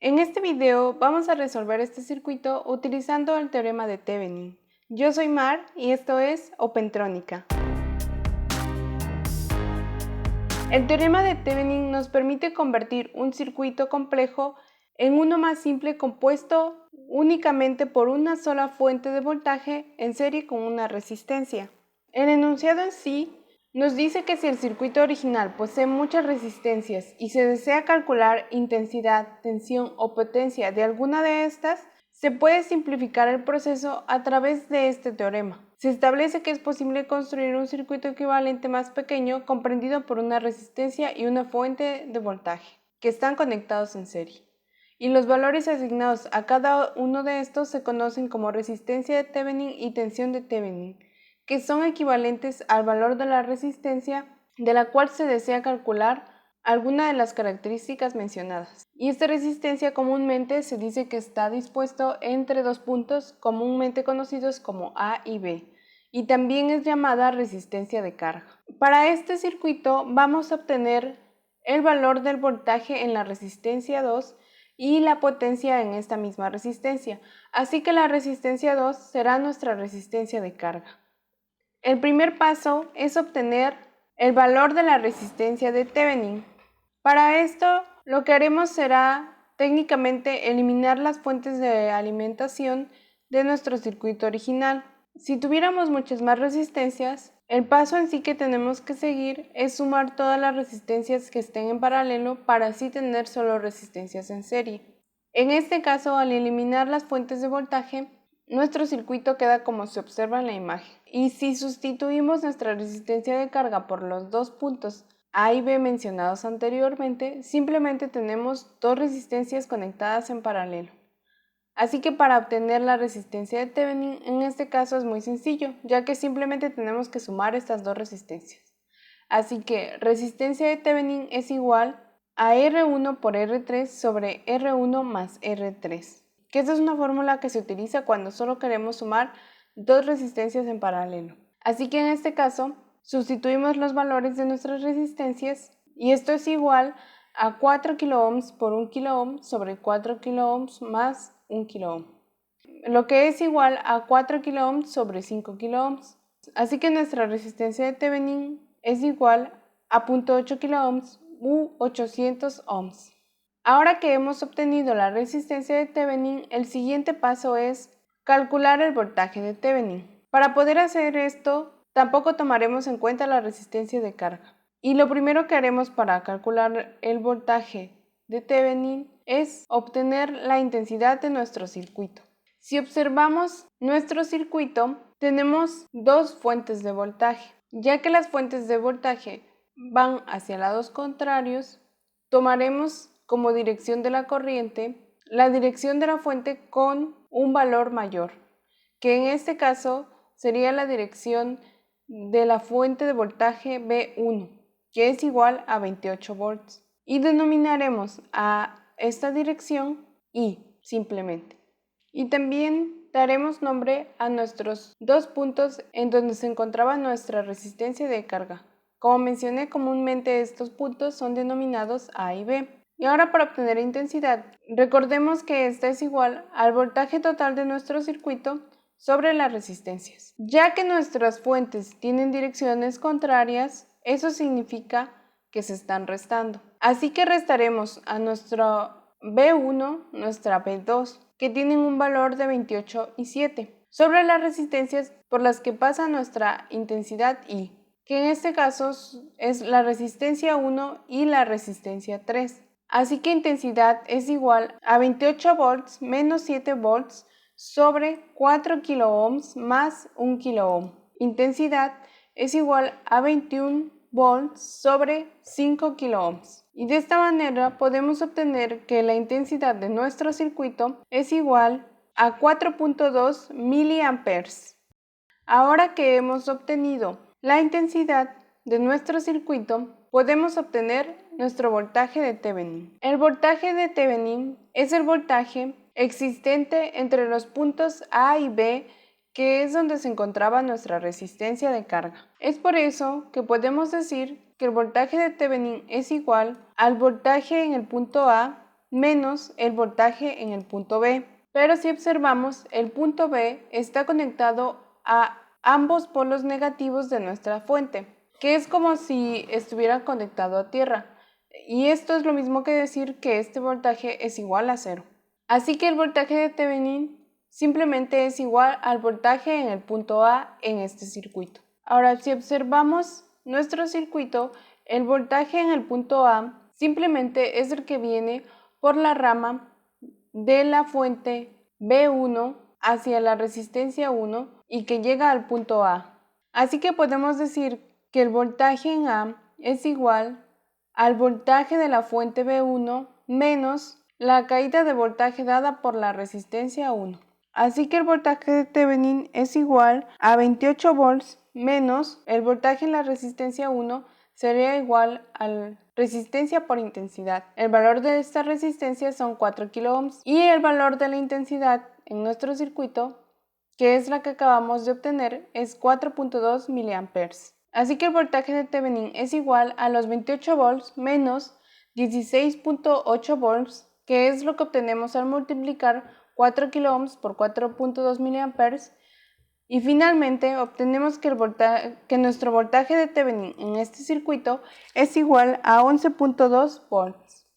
En este video vamos a resolver este circuito utilizando el teorema de Thevenin. Yo soy Mar y esto es Opentrónica. El teorema de Thevenin nos permite convertir un circuito complejo en uno más simple compuesto únicamente por una sola fuente de voltaje en serie con una resistencia. El enunciado en sí nos dice que si el circuito original posee muchas resistencias y se desea calcular intensidad, tensión o potencia de alguna de estas, se puede simplificar el proceso a través de este teorema. Se establece que es posible construir un circuito equivalente más pequeño comprendido por una resistencia y una fuente de voltaje, que están conectados en serie. Y los valores asignados a cada uno de estos se conocen como resistencia de Thevenin y tensión de Thevenin, que son equivalentes al valor de la resistencia de la cual se desea calcular alguna de las características mencionadas. Y esta resistencia comúnmente se dice que está dispuesto entre dos puntos comúnmente conocidos como A y B, y también es llamada resistencia de carga. Para este circuito vamos a obtener el valor del voltaje en la resistencia 2 y la potencia en esta misma resistencia, así que la resistencia 2 será nuestra resistencia de carga. El primer paso es obtener el valor de la resistencia de Thevenin. Para esto, lo que haremos será técnicamente eliminar las fuentes de alimentación de nuestro circuito original. Si tuviéramos muchas más resistencias, el paso en sí que tenemos que seguir es sumar todas las resistencias que estén en paralelo para así tener solo resistencias en serie. En este caso, al eliminar las fuentes de voltaje, nuestro circuito queda como se observa en la imagen. Y si sustituimos nuestra resistencia de carga por los dos puntos A y B mencionados anteriormente, simplemente tenemos dos resistencias conectadas en paralelo. Así que para obtener la resistencia de Thevenin, en este caso es muy sencillo, ya que simplemente tenemos que sumar estas dos resistencias. Así que resistencia de Thevenin es igual a R1 por R3 sobre R1 más R3. Que esta es una fórmula que se utiliza cuando solo queremos sumar dos resistencias en paralelo. Así que en este caso, sustituimos los valores de nuestras resistencias y esto es igual a 4 kΩ por 1 kΩ sobre 4 kΩ más 1 kΩ, lo que es igual a 4 kΩ sobre 5 kΩ. Así que nuestra resistencia de Thevenin es igual a 0.8 kΩ u 800 ohms. Ahora que hemos obtenido la resistencia de Thevenin, el siguiente paso es calcular el voltaje de Thevenin. Para poder hacer esto, tampoco tomaremos en cuenta la resistencia de carga. Y lo primero que haremos para calcular el voltaje de Thevenin es obtener la intensidad de nuestro circuito. Si observamos nuestro circuito, tenemos dos fuentes de voltaje. Ya que las fuentes de voltaje van hacia lados contrarios, tomaremos como dirección de la corriente la dirección de la fuente con un valor mayor, que en este caso sería la dirección de la fuente de voltaje B1, que es igual a 28 volts, y denominaremos a esta dirección I simplemente. Y también daremos nombre a nuestros dos puntos en donde se encontraba nuestra resistencia de carga. Como mencioné, comúnmente estos puntos son denominados A y B. Y ahora para obtener intensidad, recordemos que esta es igual al voltaje total de nuestro circuito sobre las resistencias. Ya que nuestras fuentes tienen direcciones contrarias, eso significa que se están restando. Así que restaremos a nuestro B1, nuestra B2, que tienen un valor de 28 y 7, sobre las resistencias por las que pasa nuestra intensidad I, que en este caso es la resistencia 1 y la resistencia 3. Así que intensidad es igual a 28 volts menos 7 volts sobre 4 kΩ más 1 kΩ. Intensidad es igual a 21 volts sobre 5 kΩ. Y de esta manera podemos obtener que la intensidad de nuestro circuito es igual a 4.2 miliamperes. Ahora que hemos obtenido la intensidad de nuestro circuito, podemos obtener nuestro voltaje de Thevenin. El voltaje de Thevenin es el voltaje existente entre los puntos A y B, que es donde se encontraba nuestra resistencia de carga. Es por eso que podemos decir que el voltaje de Thevenin es igual al voltaje en el punto A menos el voltaje en el punto B. Pero si observamos, el punto B está conectado a ambos polos negativos de nuestra fuente, que es como si estuviera conectado a tierra. Y esto es lo mismo que decir que este voltaje es igual a 0. Así que el voltaje de Thevenin simplemente es igual al voltaje en el punto A en este circuito. Ahora, si observamos nuestro circuito, el voltaje en el punto A simplemente es el que viene por la rama de la fuente B1 hacia la resistencia 1 y que llega al punto A. Así que podemos decir que el voltaje en A es igual al voltaje de la fuente B1 menos la caída de voltaje dada por la resistencia 1. Así que el voltaje de Thevenin es igual a 28 volts menos el voltaje en la resistencia 1 sería igual a la resistencia por intensidad. El valor de esta resistencia son 4 kΩ y el valor de la intensidad en nuestro circuito, que es la que acabamos de obtener, es 4.2 mA. Así que el voltaje de Thevenin es igual a los 28 volts menos 16.8 volts, que es lo que obtenemos al multiplicar 4 kΩ por 4.2 mA. Y finalmente obtenemos que nuestro voltaje de Thevenin en este circuito es igual a 11.2 volts.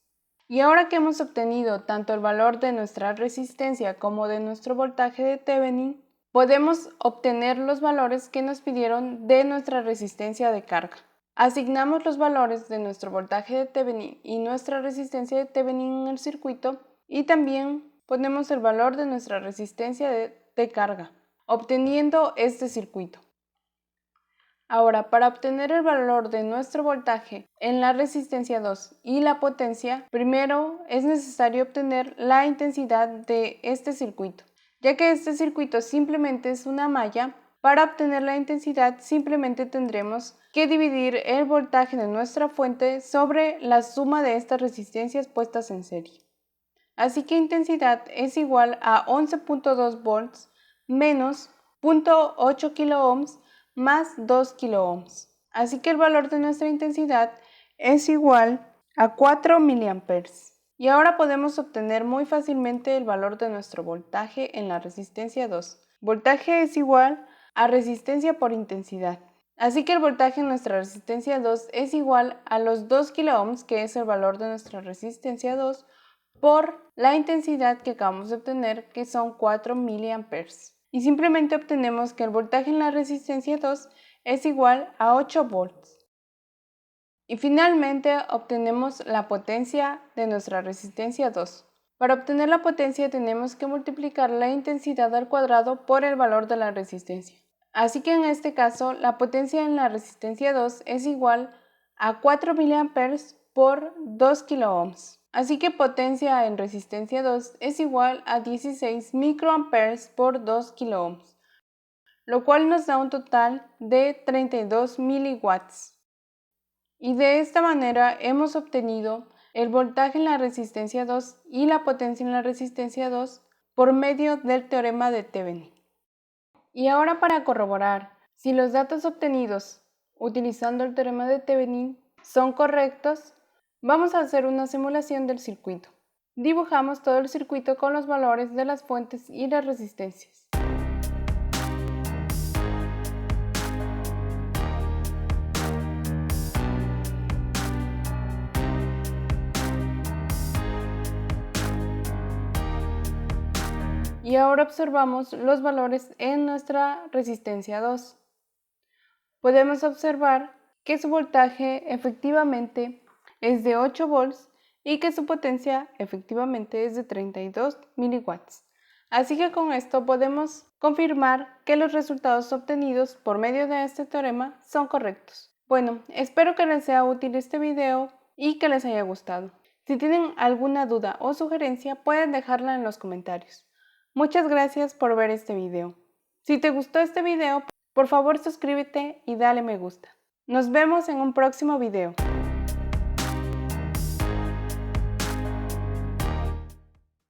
Y ahora que hemos obtenido tanto el valor de nuestra resistencia como de nuestro voltaje de Thevenin, podemos obtener los valores que nos pidieron de nuestra resistencia de carga. Asignamos los valores de nuestro voltaje de Thevenin y nuestra resistencia de Thevenin en el circuito y también ponemos el valor de nuestra resistencia de carga, obteniendo este circuito. Ahora, para obtener el valor de nuestro voltaje en la resistencia 2 y la potencia, primero es necesario obtener la intensidad de este circuito. Ya que este circuito simplemente es una malla, para obtener la intensidad simplemente tendremos que dividir el voltaje de nuestra fuente sobre la suma de estas resistencias puestas en serie. Así que intensidad es igual a 11.2 volts menos 0.8 kΩ más 2 kΩ. Así que el valor de nuestra intensidad es igual a 4 mA. Y ahora podemos obtener muy fácilmente el valor de nuestro voltaje en la resistencia 2. Voltaje es igual a resistencia por intensidad. Así que el voltaje en nuestra resistencia 2 es igual a los 2 kΩ, que es el valor de nuestra resistencia 2, por la intensidad que acabamos de obtener, que son 4 mA. Y simplemente obtenemos que el voltaje en la resistencia 2 es igual a 8 volts. Y finalmente obtenemos la potencia de nuestra resistencia 2. Para obtener la potencia tenemos que multiplicar la intensidad al cuadrado por el valor de la resistencia. Así que en este caso la potencia en la resistencia 2 es igual a 4 mA por 2 kΩ. Así que potencia en resistencia 2 es igual a 16 microamperes por 2 kΩ, lo cual nos da un total de 32 miliwatts. Y de esta manera hemos obtenido el voltaje en la resistencia 2 y la potencia en la resistencia 2 por medio del teorema de Thevenin. Y ahora, para corroborar si los datos obtenidos utilizando el teorema de Thevenin son correctos, vamos a hacer una simulación del circuito. Dibujamos todo el circuito con los valores de las fuentes y las resistencias. Y ahora observamos los valores en nuestra resistencia 2. Podemos observar que su voltaje efectivamente es de 8 volts y que su potencia efectivamente es de 32 miliwatts. Así que con esto podemos confirmar que los resultados obtenidos por medio de este teorema son correctos. Bueno, espero que les sea útil este video y que les haya gustado. Si tienen alguna duda o sugerencia, pueden dejarla en los comentarios. Muchas gracias por ver este video. Si te gustó este video, por favor suscríbete y dale me gusta. Nos vemos en un próximo video.